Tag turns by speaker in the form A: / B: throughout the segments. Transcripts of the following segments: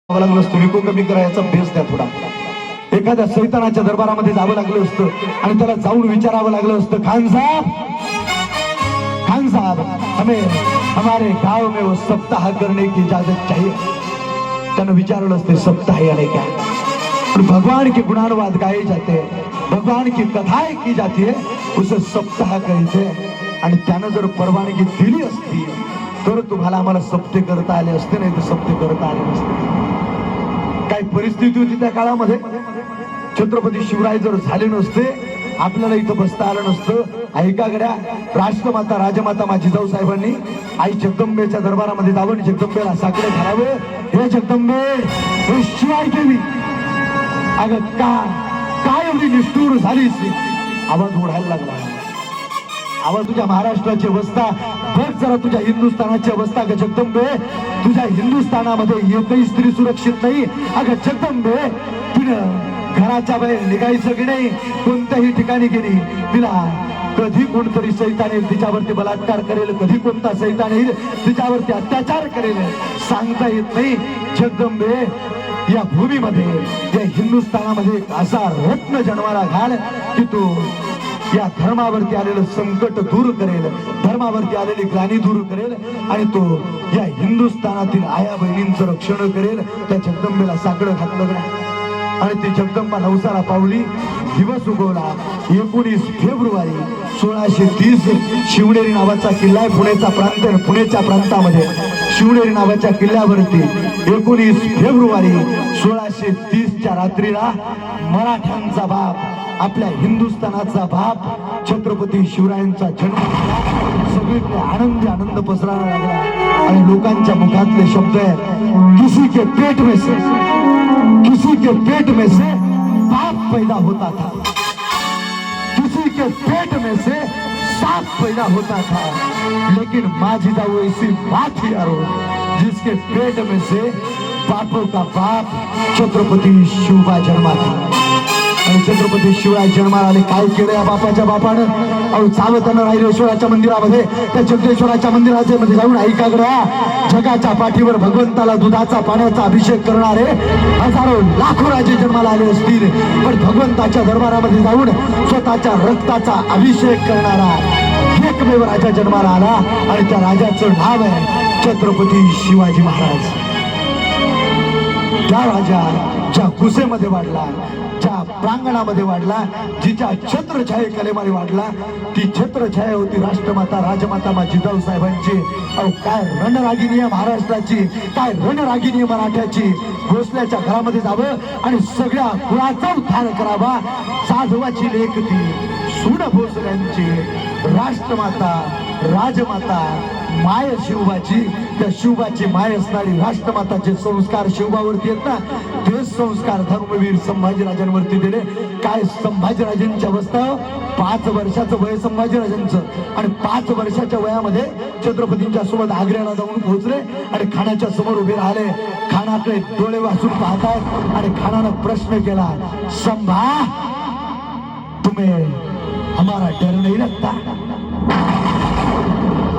A: लागलं असतं, विको कमी करायचा बेस द्या थोडा. एखाद्या सैतानाच्या दरबारामध्ये जावं लागलं असतं आणि त्याला जाऊन विचारावं लागलं असतं, खान साहब हमें हमारे गांव में वो सप्ताह करने की इजाजत चाहिए. त्यानं विचारलं असते सप्ताह यानी क्या. भगवान के गुणानुवाद गाए जाते हैं, भगवान की कथाएं की जाती है, उसे सप्ताह कहते हैं. आणि त्यानं जर परवानगी दिली असती तर तुम्हाला आम्हाला सप्ते करता आले असते, नाही तर सप्ते करता आले नसते. काय परिस्थिती होती त्या काळामध्ये. छत्रपती शिवराय जर झाले नसते आपल्याला इथं बसता आलं नसतं. ऐका गड्या, राष्ट्रमाता राजमाता माझी जिजाऊ साहेबांनी आई जगदंबेच्या दरबारामध्ये जावं, जगदंबेला साकडे घालावं. हे जगदंबे, हे शिवाय केली. अगं काय एवढी निष्ठूर झालीस. आवाज ओढायला लागला. आवाज तुझ्या महाराष्ट्राची अवस्था बघ जरा, तुझ्या हिंदुस्थानाची अवस्था. अगं जगदंबे, तुझ्या हिंदुस्थानामध्ये एकही स्त्री सुरक्षित नाही. अगं जगदंबे, तिनं घराच्या बाहेर निघायचं की नाही, कोणत्याही ठिकाणी गेली तिला कधी कोणतरी सैतान येईल तिच्यावरती बलात्कार करेल, कधी कोणता सैतान येईल तिच्यावरती अत्याचार करेल, सांगता येत नाही. जगदंबे, या भूमीमध्ये या हिंदुस्थानामध्ये असा रत्न जन्माला घाल की तो या धर्मावरती आलेलं संकट दूर करेल, धर्मावरती आलेली ग्लानी दूर करेल आणि तो या हिंदुस्थानातील आया बहिणींचं रक्षण करेल. त्या जगदंबेला साकडं घातलं आणि ती जगदंबा नवसाला पावली. दिवस उगवला 19 फेब्रुवारी 1630. शिवनेरी नावाचा किल्ला आहे, पुण्याचा प्रांत आहे. पुण्याच्या प्रांतामध्ये शिवनेरी नावाच्या किल्ल्यावरती 19 फेब्रुवारी 1630च्या रात्रीला मराठ्यांचा बाप, आपल्या हिंदुस्थानाचा बाप छत्रपती शिवरायांचा जन्म झाला. सगळीकडे आनंद पसरायला लागला आणि लोकांच्या मुखातले शब्द आहे, किसी के पेट में से बाप पैदा होता था, किसी के पेट में से सांप पैदा होता था, लेकिन माँ जिजाऊ ऐसी बात ही यारो जिसके पेट में से बापों का बाप छत्रपती शिवबा जन्मा था. आणि छत्रपती शिवराय जन्माला आले. काय केलं या बापाच्या बापानं? अहो चावताना रायरेश्वराच्या मंदिरामध्ये, त्या जगदेश्वराच्या मंदिराचे मध्ये जाऊन ऐका गड्या, जगाच्या पाठीवर भगवंताला दुधाचा पाण्याचा अभिषेक करणारे हजारो लाखो राजे जन्माला आले असतील, पण भगवंताच्या दरबारामध्ये जाऊन स्वतःच्या रक्ताचा अभिषेक करणारा एकमेव राजा जन्माला आला आणि त्या राजाचं नाव आहे छत्रपती शिवाजी महाराज. त्या राजा ज्या कुसेमध्ये वाढला, ज्या प्रांगणामध्ये वाढला, जिच्या छत्रछाये कलेमध्ये वाढला, ती छत्रछाया होती राष्ट्रमाता राजमाता माझी जिजाऊ साहेबांची. अहो काय रणरागिणी आहे महाराष्ट्राची, काय रणरागिणी आहे मराठ्याची. भोसल्याच्या घरामध्ये जावं आणि सगळ्या कुळाचा उद्धार करावा. साधवाची लेख ती सूड भोसल्यांची, राष्ट्रमाता राजमाता माय शिवबाची. त्या शिवबाची माय असणारी राष्ट्रमाताचे संस्कार शिवबावरती आहेत ना, तेच संस्कार धर्मवीर संभाजीराजांवरती दिले. काय संभाजीराजांची अवस्था, 5 वर्षाचं वय संभाजीराजांचं आणि 5 वर्षाच्या वयामध्ये छत्रपतींच्या सोबत आग्र्याला जाऊन पोहोचले आणि खानाच्या समोर उभे राहिले. खानाकडे डोळे वाचून पाहतात आणि खानानं प्रश्न केला, संभा तुम्हें हमारा डर नहीं लगता?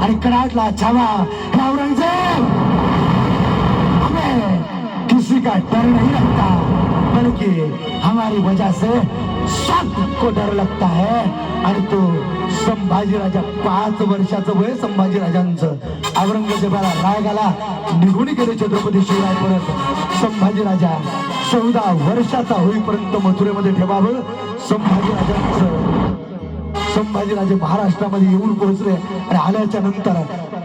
A: आणि कडाटला छावा, औरंगजेब हमें किसी का डर नहीं लगता, बल्कि हमारी वजह से सबको डर लगता है. आणि तो संभाजीराजा 5 वर्षाचं वय संभाजीराजांचं. औरंगजेबाला राग आला, निघून गेले छत्रपती शिवराय. परत संभाजीराजा 14 वर्षाचा होईपर्यंत मथुरेमध्ये ठेवावं. संभाजीराजे महाराष्ट्रामध्ये येऊन पोहोचले आणि आल्याच्या नंतर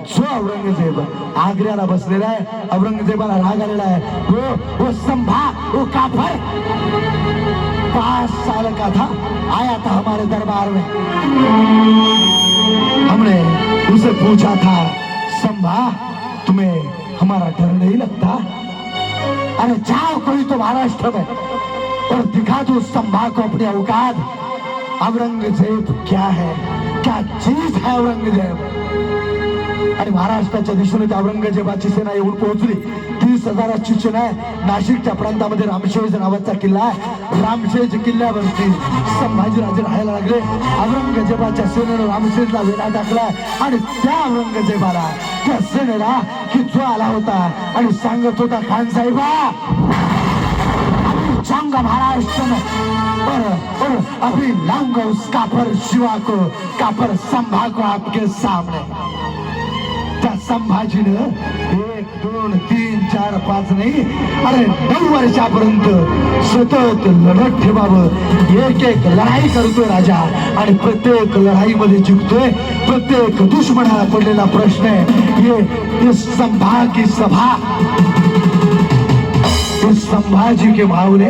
A: जो औरंगजेब आग्र्याला बसलेला आहे, औरंगजेबाला राग आलेला आहे. वो संभा, वो काफर 5 साल का था, आया था हमारे दरबार में. हमने उसे पूछा था, संभा तुम्हें हमारा डर नहीं लगता? अरे जाओ कोई तो महाराष्ट्र में और दिखा दो संभा को अपनी औकात. औरंगजेब क्या है, क्या चीज है औरंगजेब. आणि महाराष्ट्राच्या दिशेने औरंगजेबाची सेना येऊन पोहोचली. 30,000ची सेना आहे. नाशिकच्या प्रांतामध्ये रामशेज नावाचा किल्ला आहे. रामशेज किल्ल्यावरती संभाजीराजे राहायला लागले. औरंगजेबाच्या सेनेनं रामशेजला वेढा टाकला आणि त्या औरंगजेबाला, त्या सेनेला की जो आला होता आणि सांगत होता खान साहेबा जाऊंगा महाराष्ट्र में और अभी लाऊंगा उस काफर शिवा को, काफर संभा को आपके सामने। त्या संभाजीनं 1 2 3 4 5 नाही, अरे 9 वर्षापर्यंत सतत लढत ठेवावं। एक एक लढाई करतोय राजा आणि प्रत्येक लढाईमध्ये जिंकतोय। प्रत्येक दुश्मनाला पडलेला प्रश्न आहे ये संभा की सभा, संभाजी के भावने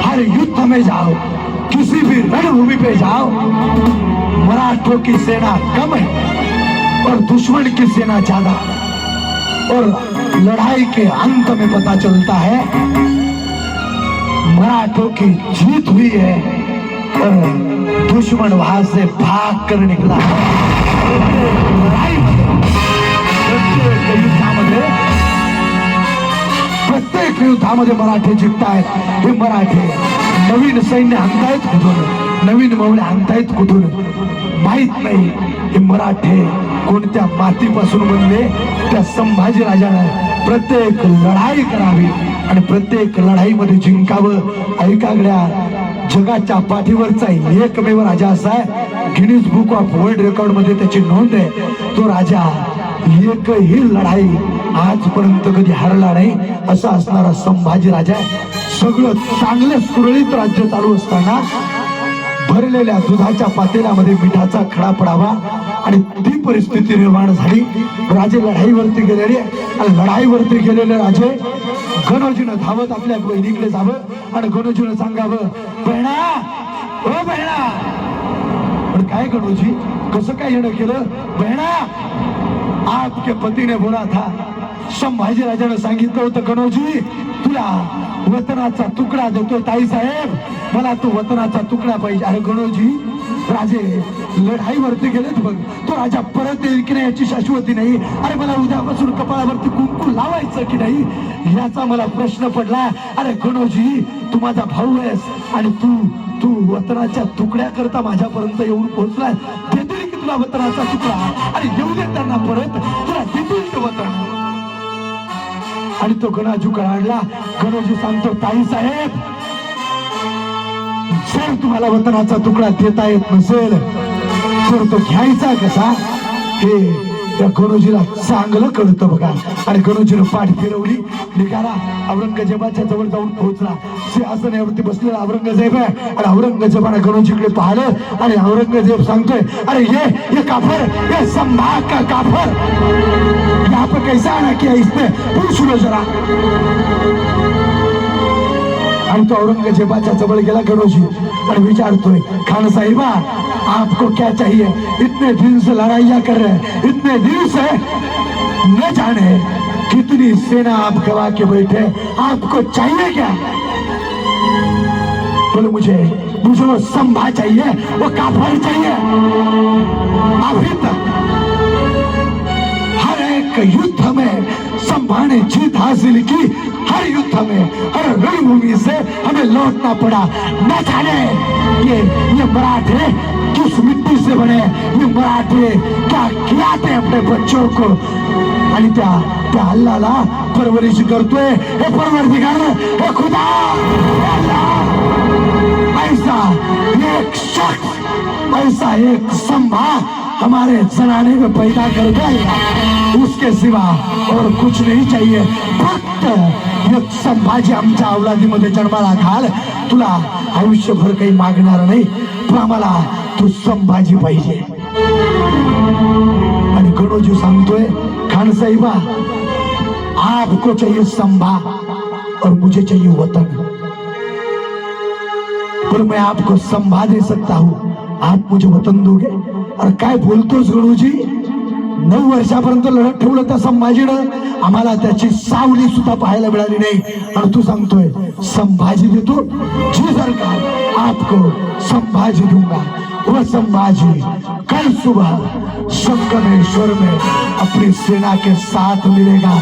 A: हर युद्ध में जाओ, किसी भी रणभूमि पे जाओ, मराठों की सेना कम है और दुश्मन की सेना ज्यादा। और लड़ाई के अंत में पता चलता है मराठों की जीत हुई है और दुश्मन वहां से भाग कर निकला है। लड़ाई प्रत्येक युद्धामध्ये मराठे जिंकतायत। हे मराठे नवीन सैन्य आणतायत कुठून, नवीन मौले आणतायत कुठून माहित नाही। हे मराठे कोणत्या मातीपासून बनले? त्या संभाजी राजाने प्रत्येक लढाई करावी आणि प्रत्येक लढाईमध्ये जिंकावं। ऐकागड्या जगाच्या पाठीवरचा एकमेव राजा असा आहे, Guinness book of world record मध्ये त्याची नोंद आहे। तो राजा एकही लढाई आजपर्यंत कधी हरला नाही असा असणारा संभाजी राजा आहे। सगळं चांगलं सुरळीत राज्य चालू असताना भरलेल्या दुधाच्या पातेल्यामध्ये मिठाचा खडा पडावा आणि ती परिस्थिती निर्माण झाली। राजे लढाईवरती गेलेले आणि लढाईवरती गेलेले राजे गणोजीनं धावत आपल्या बहिणीकडे जावं आणि गणोजीनं सांगावं, बहिणा ओ बहिणा। पण काय गणोजी कसं काय येणं केलं? बहिणा आपके पति ने बोला था, संभाजी राजाने सांगितलं होतं गणोजी तुला वतनाचा तुकडा देतो ताई साहेब, मला तो वतनाचा तुकडा पाहिजे। अरे गणोजी राजे लढाईवरती गेलेत बघ, तो राजा परत येईल की नाही याची शाश्वती नाही। अरे मला उद्यापासून कपाळावरती कुंकू लावायचं की नाही याचा मला प्रश्न पडला। अरे गणोजी तू माझा भाऊ आहेस आणि तू वतनाच्या तुकड्या करता माझ्यापर्यंत येऊन पोहोचलाय। देतील की तुला वतनाचा तुकडा? अरे येऊ दे त्यांना परत, तुला देतील ते वतन। आणि तो गणाजू काढला। गणोजी सांगतो ताई साहेब जर तुम्हाला वतनाचा तुकडा देता येत नसेल तर तो घ्यायचा कसा हे त्या गणोजीला चांगलं कळतं बघा। आणि गणोजीनं पाठ फिरवली, निघाला औरंगजेबाच्या जवळ जाऊन पोहोचला। सिंहासनावरती बसलेला औरंगजेब आहे आणि औरंगजेबाने गणोजीकडे पाहिलं आणि औरंगजेब सांगतोय, अरे ये काफर, ये संभा का काफर यहाँ पे कैसा आना किया इसने, पूछ लो जरा। आणि तो औरंगजेबाच्या जवळ गेला गणोजी और विचारतोय, खान साहिबा आपको क्या चाहिए? इतने दिन से लड़ाइयां कर रहे हैं, इतने दिन से न जाने कितनी सेना आप गवा के बैठे, आपको चाहिए क्या? बोले मुझे वो संभा चाहिए, वो काफर चाहिए। अभी तक हर एक युद्ध में संभा ने जीत हासिल की, हर युद्ध में हर रणभूमि से हमें लौटना पड़ा। न जाने ये मराठे किस मिट्टी से बने, ये मराठे क्या खिलाते अपने बच्चों को आणि त्या अल्लाहला परवरिश करतोय। हे परवरदिगार, हे खुदा, ऐसा एक शख्स, ऐसा एक संभा हमारे जनाने में पैदा कर देगा, उसके सिवा और कुछ नहीं चाहिए। फक्त एक संभाजी आमच्या अवलादीमध्ये जन्माला घाल, तुला आयुष्यभर काही मागणार नाही, पण आम्हाला तू संभाजी पाहिजे। आणि गणोजी सांगतोय, खान साहिबा आपको चाहिए संभा और मुझे चाहिए वतन, पर मैं आपको संभा दे सकता हूँ, आप मुझे वतन दोगे? अरे काय बोलतोस गणोजी, 9 वर्षापर्यंत लढत ठेवलं त्या संभाजीनं, आम्हाला त्याची सावली सुद्धा पाहायला मिळाली नाही आणि तू सांगतोय संभाजी देतो? जी सरकार आपको संभाजी दूंगा। वह संभाजी कल सुबह संगमेश्वर में अपनी सेना के साथ मिलेगा।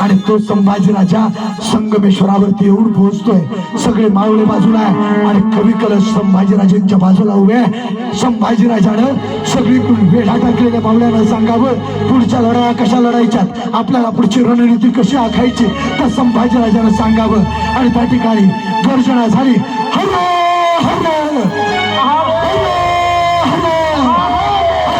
A: आणि तो संभाजी राजा संगमेश्वरावरती येऊन पोहोचतोय. सगळे मावळे बाजूला आहे आणि कवी कलश संभाजीराजांच्या बाजूला उभे. संभाजी राजानं सगळीकडून वेढा टाकलेल्या मावळ्यांना सांगावं पुढच्या लढाया कशा लढायच्यात, आपल्याला पुढची रणनीती कशी आखायची, तर संभाजी राजानं सांगावं. आणि त्या ठिकाणी गर्जना झाली.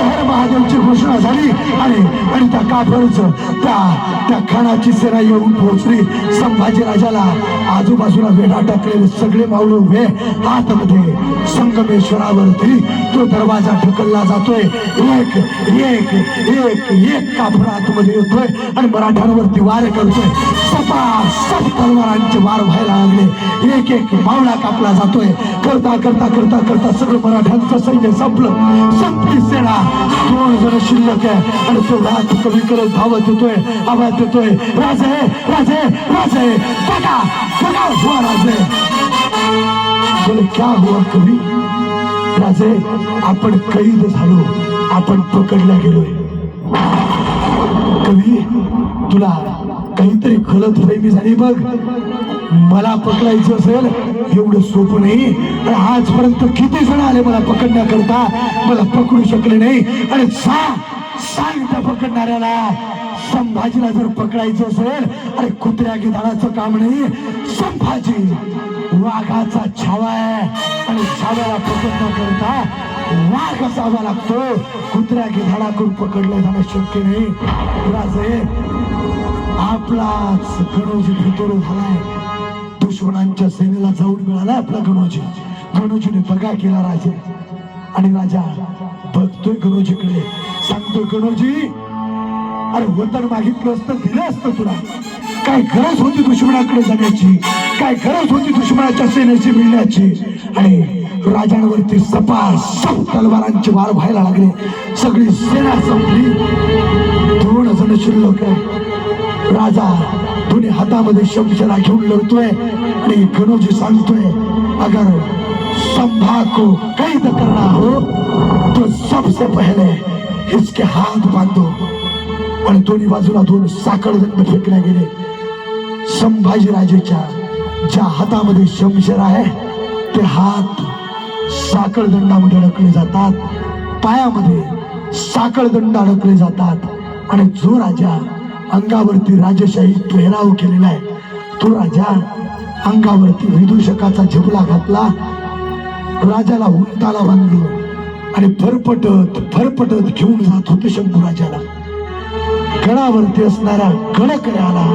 A: हर महादेवची घोषणा झाली आणि त्या काफरचं त्या खानाची सेना येऊन पोहोचली. संभाजी राजाला आजूबाजूला वेढा टाकलेले सगळे मावळे उभे. आतमध्ये संगमेश्वरावरती तो दरवाजा ढकलला जातोय. एक एक एक एक काफर आतमध्ये येतोय आणि मराठ्यांवरती वार करतोय. सपासप तलवारांचे वार व्हायला लागले. एक एक मावळा कापला जातोय. करता करता करता करता सगळं मराठ्यांचं सैन्य संपलं. संपली सेना. 2 जण शिल्लक आहे आणि तो रात कवी करत धावत येतोय. आवाज देतोय राजे राजे राजे बघा बघा हुआ राजे. बोले क्या हुआ कवी. राजे आपण कैद झालो, आपण पकडल्या गेलोय. कवी तुला काहीतरी गलतफहमी झाली बघ. मला पकडायचं असेल एवढं सोपं नाही. आणि आजपर्यंत किती जण आले मला पकडण्याकरता, मला पकडू शकले नाही. आणि सांग त्या पकडणाऱ्याला संभाजीला जर पकडायचं असेल, अरे कुत्र्या गिधाडाचं काम नाही. संभाजी वाघाचा छावा आहे आणि छाव्याला पकडण्याकरता वाघ असावा लागतो. कुत्र्या गिधाडाकडून पकडलं जाणं शक्य नाही. राजे आपलाच गणोजी फितोर झालाय. दुश्मनांच्या सेनेला जाऊन मिळाला आपला गणोजी. गणोजीने बघा केला राजे. आणि राजा बघतोय गणोजीकडे, सांगतोय गणोजी अरे वतन मागितलं असतं दिलं असतं तुला. काय गरज होती दुश्मनाकडे जाण्याची, काय गरज होती दुश्मनाच्या सेनेची मिळण्याची. आणि राजांवरती सपासप तलवारांचे वार व्हायला लागले. सगळी सेना संपली. 2 जण शिल्लक आहे. राजा दोन्ही हातामध्ये शमशेरा घेऊन लढतोय आणि गणोजी सांगतोय अगर संभा को कैद करना हो तो सबसे पहले इसके हाथ बांधो. आणि दोन्ही बाजूला 2 साखळदंड फेकले गेले. संभाजी राजेच्या ज्या हातामध्ये शमशेर आहे ते हात साखळदंडामध्ये अडकले जातात. पायामध्ये साखळदंड अडकले जातात. आणि जो राजा अंगावरती राजशाही पेहराव केलेला आहे तो राजा अंगावरती विदूषकाचा झबला घातला. राजाला उंटाला बांधलं आणि फरफटत घेऊन जात होते शंभूराजाला. गडावरती असणाऱ्या गडकडे आला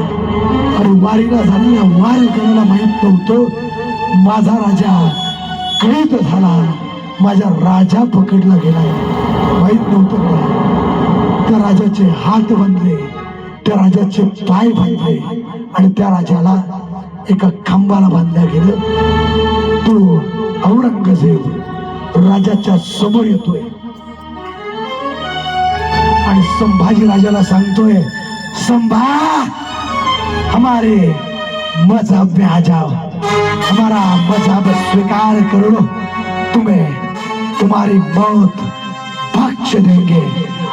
A: आणि वारीला झालेल्या वारकऱ्याला माहित नव्हतं माझा राजा कैद झाला, माझा राजा पकडला गेलाय. माहित नव्हतं का. त्या राजाचे हात बांधले, त्या राजाचे पाय बांधले आणि त्या राजाला एका खांबाला बांधल्या गेलं. तो औरंगजेब राजाच्या समोर येतोय आणि संभाजी राजाला सांगतोय संभा हमारे मजहब में आ जाओ, हमारा मजहब स्वीकार करो, तुम्हें तुम्हारी मौत बख्श देंगे.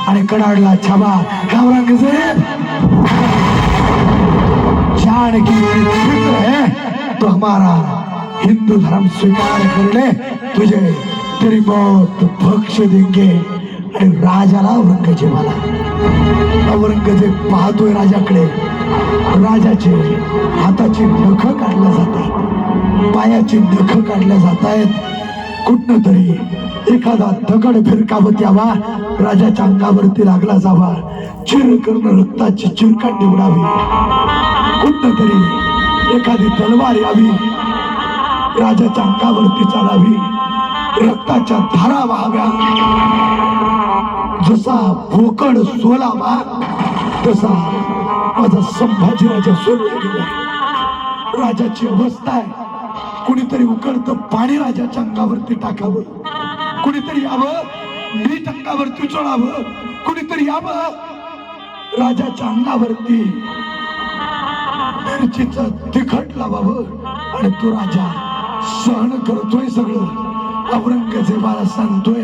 A: आणि कडाडला छावा औरंगजेब जान की फिक्र है तो हमारा हिंदू धर्म स्वीकार कर ले, तुझे तेरी मौत बख्श देंगे. आणि राजाला औरंगजेब पाहतोय राजाकडे. राजाचे हाताची नख काढल्या जातात, पायाची नख काढल्या जात आहेत. कुठन तरी एखादा दगड फिरकावत यावा, राजाच्या अंगावरती लागला जावा, चिर करण रक्ताची चिरकांडी उडावी. कुठन तरी एखादी तलवार यावी, राजाच्या अंगावरती चालावी, रक्ताच्या धारा वाहाव्या. जसा भोकड सोलावा तसा माझा संभाजी राजा सोडला गेला. राजाची अवस्था आहे. कुणीतरी उकळतं पाणी राजाच्या अंगावरती टाकावं, कुणीतरी यावं मीठ अंगावरती चोळावं, कुणीतरी यावं राजाच्या अंगावरती मिरचीचं तिखट लावावं. आणि तो राजा सहन करतोय सगळं. औरंगजेबाला सांगतोय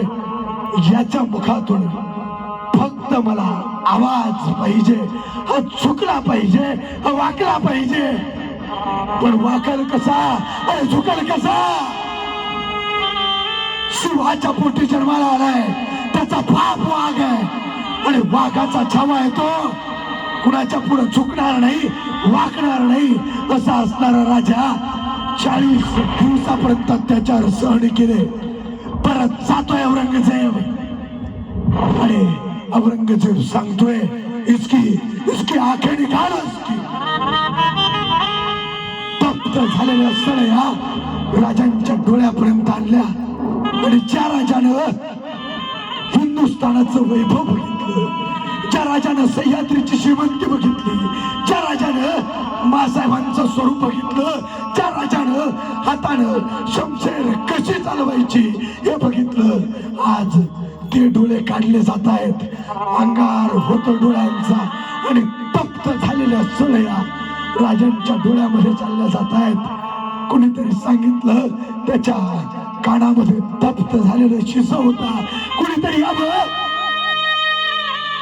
A: याच्या मुखातून फक्त मला आवाज पाहिजे, हा झुकला पाहिजे, हा वाकला पाहिजे. पण वाकल कसा आणि झुकल कसा? शिवाच्या पोटी जन्माला आलाय, त्याचा बाप वाघ आहे आणि वाघाचा छावा येतो. कुणाच्या पुढे झुकणार नाही, वाकणार नाही असा असणारा राजा 40 दिवसापर्यंत अत्याचार सहन केले. परत जातोय औरंगजेब आणि औरंगजेब सांगतोय, इसकी आंखें निकालो इसकी. तप्त झालेल्या सळया राजांच्या डोळ्यापर्यंत आणल्या आणि ज्या राजानं हिंदुस्थानाचं वैभव बघितलं, ज्या राजानं सह्याद्रीची श्रीमंती बघितली, ज्या राजानं मासाहेबांचं स्वरूप बघितलं, ज्या राजानं हातानं शमशेर कशी चालवायची हे बघितलं, आज ते डोळे काढले जात आहेत. अंगार होतो डोळ्यांचा आणि तप्त झालेल्या सळया राजांच्या डोळ्यामध्ये चालल्या जात आहेत. कुणीतरी सांगितलं त्याच्या कानामध्ये तप्त झालेलं शिस होता. कुणीतरी यावं,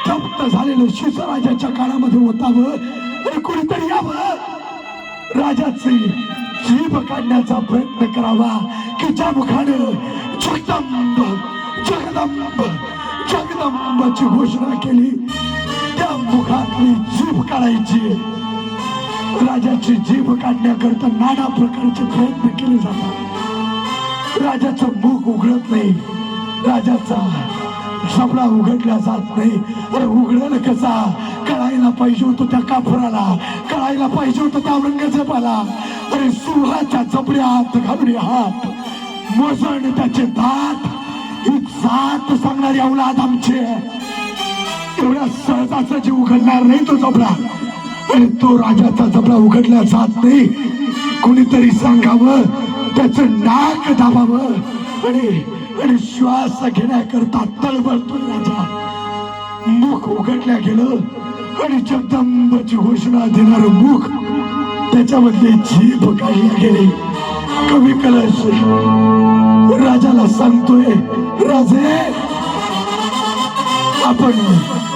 A: तप्त झालेलं शिस राजाच्या कानामध्ये होतावं आणि कुणीतरी यावं, राजाची जीभ काढण्याचा प्रयत्न करावा की ज्या मुखानं जगदंब जगदंब जगदंबाची घोषणा केली त्या मुखातली जीभ काढायची. राजाची जीभ काढण्याकरता नाना प्रकारचे प्रयत्न केले जातात. राजाचं मुख उघडत नाही, राजाचा जबडा उघडला जात नाही. अरे उघडलं कसा? कळायला पाहिजे होतं त्या काफराला, कळायला पाहिजे होतं त्या औरंगजेबाला. अरे सिंहाच्या जबड्यात घालून हात मोजण त्याचे दात, ही जात सांगणारी औलाद आमची एवढ्या सहजासहजी उघडणार नाही तो जबडा. आणि तो राजाचा जबडा उघडला जात नाही. कोणीतरी सांगावं, त्याचं नाक दाबावं आणि श्वास घेण्याकरता तळमळतोय राजा. मुख उघडल्या गेलं आणि जगदंबाची घोषणा देणार मुख, त्याच्यामधले जीभ काढल्या गेले. कवी कलश राजाला सांगतोय, राजे आपण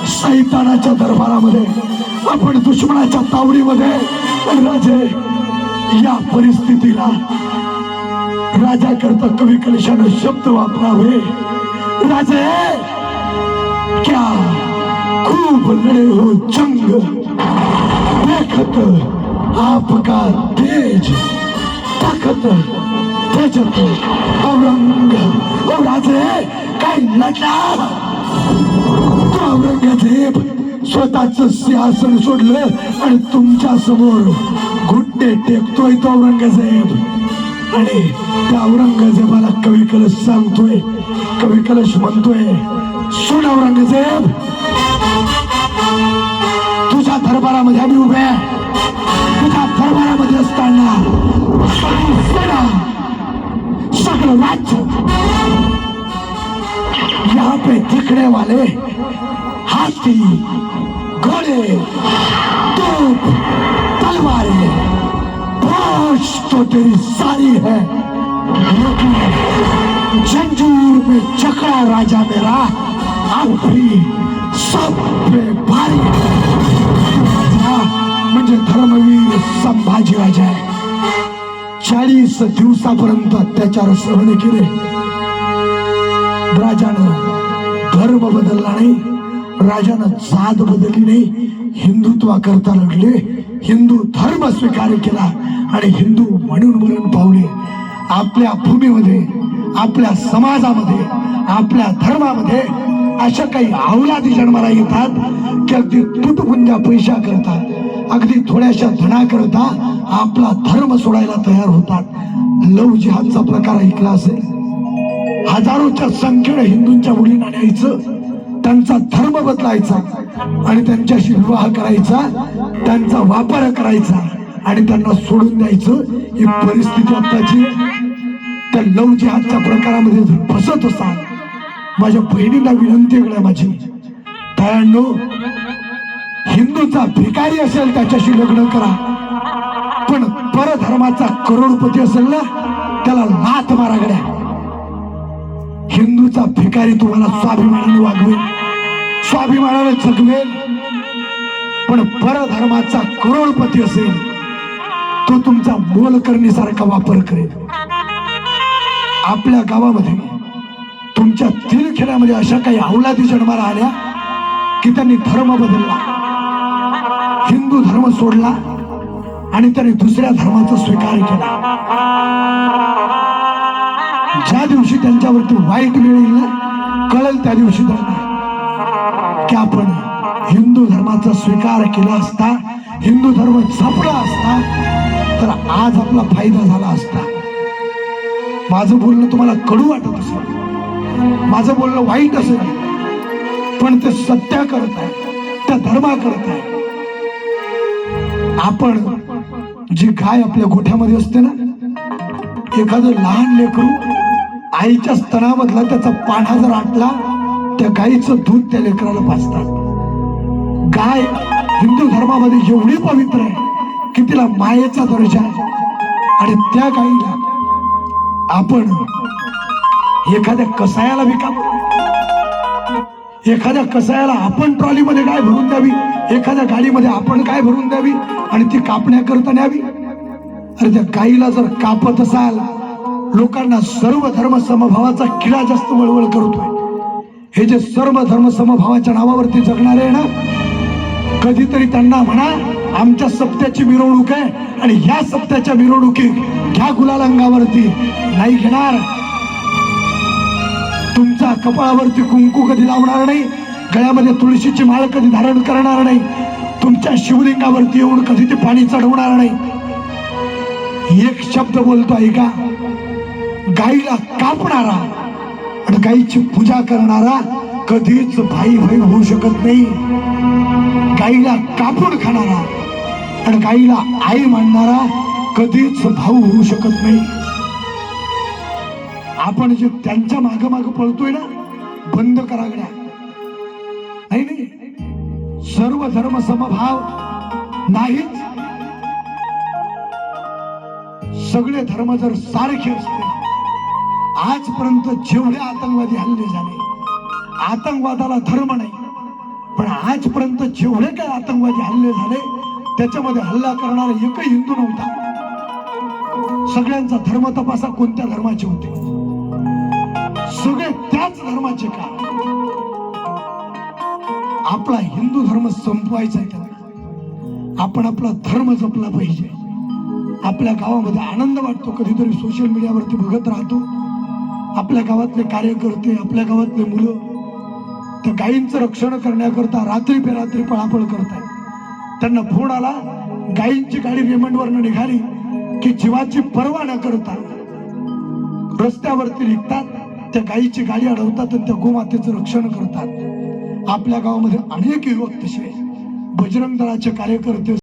A: शैतानाच्या दरबारामध्ये, आपण दुश्मनाच्या तावडीमध्ये. राजे या परिस्थितीला राजा करता कवी कलशाने शब्द वापरावे. राजे क्या खूब लड़े हो जंग, देखत आपका तेज ताकत तेजत औरंग. ओ राजे काय लढला तो औरंगजेब. स्वतःच सिंहासन सोडलं आणि तुमच्या समोर घुटणे टेकतोय तो औरंगजेब. आणि त्या औरंगजेबाला कवी कलश सांगतोय, कवी कलश म्हणतोय, सुन औरंगजेब, तुझ्या दरबारामध्ये आम्ही उभे, तुझ्या दरबारामध्ये असताना सगळी सेना, सगळं राज्य, यहाँ पे दिखने वाले हाथी, घोड़े, तोप, तलवारें, फौज तो तेरी सारी है, लेकिन जंजीर में जकड़ा राजा मेरा अब भी सब पे भारी राजा म्हणजे धर्मवीर संभाजी राजा आहे. 40 दिवसापर्यंत अत्याचार सहन केले. राजानं धर्म बदलला नाही, राजानं जात बदलली नाही. हिंदुत्वा करता लढले, हिंदू धर्म स्वीकार केला आणि हिंदू म्हणून मरण पावले. आपल्या भूमीमध्ये, आपल्या समाजामध्ये, आपल्या धर्मामध्ये अशा काही अवलादी जन्माला येतात की अगदी तुटपुंजा पैसा करता, अगदी थोड्याशा धना करता आपला धर्म सोडायला तयार होतात. लव जिहादचा प्रकार ऐकला असेल. हजारोच्या संख्येने हिंदूंच्या मुलींना न्यायचं, त्यांचा धर्म बदलायचा आणि त्यांच्याशी विवाह करायचा, त्यांचा वापर करायचा आणि त्यांना सोडून द्यायचं. ही परिस्थिती आताची. त्या लव जिहादच्या प्रकारामध्ये जर फसत असाल, माझ्या बहिणींना विनंती आहे माझी, तायांनो, हिंदूचा भिकारी असेल त्याच्याशी लग्न करा, पण परधर्माचा करोडपती असेल ना त्याला लाथ मारा गड्या. हिंदूचा भिकारी तुम्हाला स्वाभिमानाने वागवेल, स्वाभिमानाने जगवेल, पण परधर्माचा करोडपती असेल तो तुमचा मोलकरणीसारखा वापर करेल. आपल्या गावामध्ये तुमच्या तिलखेड्यामध्ये अशा काही अवलादी जन्माला आल्या की त्यांनी धर्म बदलला, हिंदू धर्म सोडला आणि त्यांनी दुसऱ्या धर्माचा स्वीकार केला. ज्या दिवशी त्यांच्यावरती वाईट वेळ येईल ना, कळेल त्या दिवशी त्यांना की आपण हिंदू धर्माचा स्वीकार केला असता, हिंदू धर्म जपला असता तर आज आपला फायदा झाला असता. माझं बोलणं तुम्हाला कडू वाटत असेल, माझं बोलणं वाईट असेल, पण ते सत्य करत आहे, त्या धर्मा करत आहे. आपण जी गाय आपल्या गोठ्यामध्ये असते ना, एखादं लहान लेकरू आईच्या स्तनामधला त्याचा पाढा जर आटला, त्या गाईचं दूध त्या लेकराला पाजतात. गाय हिंदू धर्मामध्ये एवढी पवित्र आहे की तिला मायेचा दर्जा आहे. आणि त्या गाईला आपण एखाद्या कसायाला विकावं, एखाद्या कसायाला आपण ट्रॉलीमध्ये गाय भरून द्यावी, एखाद्या गाडीमध्ये आपण गाय भरून द्यावी आणि ती कापण्याकरता न्यावी. अरे त्या गाईला जर कापत असाल, लोकांना सर्व धर्म समभावाचा किडा जास्त वळवळ करतोय. हे जे सर्व धर्म समभावाच्या नावावरती जगणारे आहे ना, कधीतरी त्यांना म्हणा आमच्या सप्त्याची मिरवणूक आहे आणि या सप्त्याच्या मिरवणुकीत घ्या गुलाल अंगावरती. नाही घेणार. तुमच्या कपाळावरती कुंकू कधी लावणार नाही, गळ्यामध्ये तुळशीची माळ कधी धारण करणार नाही, तुमच्या शिवलिंगावरती येऊन कधी ते पाणी चढवणार नाही. एक शब्द बोलतो ऐका, गाईला कापणारा आणि गाईची पूजा करणारा कधीच भाई भाई होऊ शकत नाही. गाईला कापून खाणारा आणि गाईला आई मानणारा कधीच भाऊ होऊ शकत नाही. आपण जे त्यांच्या माग माग पळतोय ना, बंद करा गड्या. नाही नाही, सर्व धर्म समभाव नाहीच. सगळे धर्म जर सारखे असते, आजपर्यंत जेवढे आतंकवादी हल्ले झाले, आतंकवादाला धर्म नाही, पण आजपर्यंत जेवढे काही आतंकवादी हल्ले झाले त्याच्यामध्ये हल्ला करणारा एकही हिंदू नव्हता. सगळ्यांचा धर्म तपासा, कोणत्या धर्माचे होते, सगळे त्याच धर्माचे का. आपला हिंदू धर्म संपवायचा आहे त्यांना. आपण आपला धर्म जपला पाहिजे. आपल्या गावामध्ये आनंद वाटतो, कधीतरी सोशल मीडियावरती बघत राहतो, आपल्या गावातले कार्यकर्ते, आपल्या गावातले मुलं त्या गायींचं रक्षण करण्याकरता रात्री बेरात्री पळापळ करतात. त्यांना फोन आला, गायींची गाडी रेमंडवरनं निघाली की जीवाची पर्वा न करता रस्त्यावरती निघतात, त्या गायीची गाडी अडवतात आणि त्या गोमातेचं रक्षण करतात. आपल्या गावामध्ये अनेक युवक तसे बजरंग दलाचे कार्यकर्ते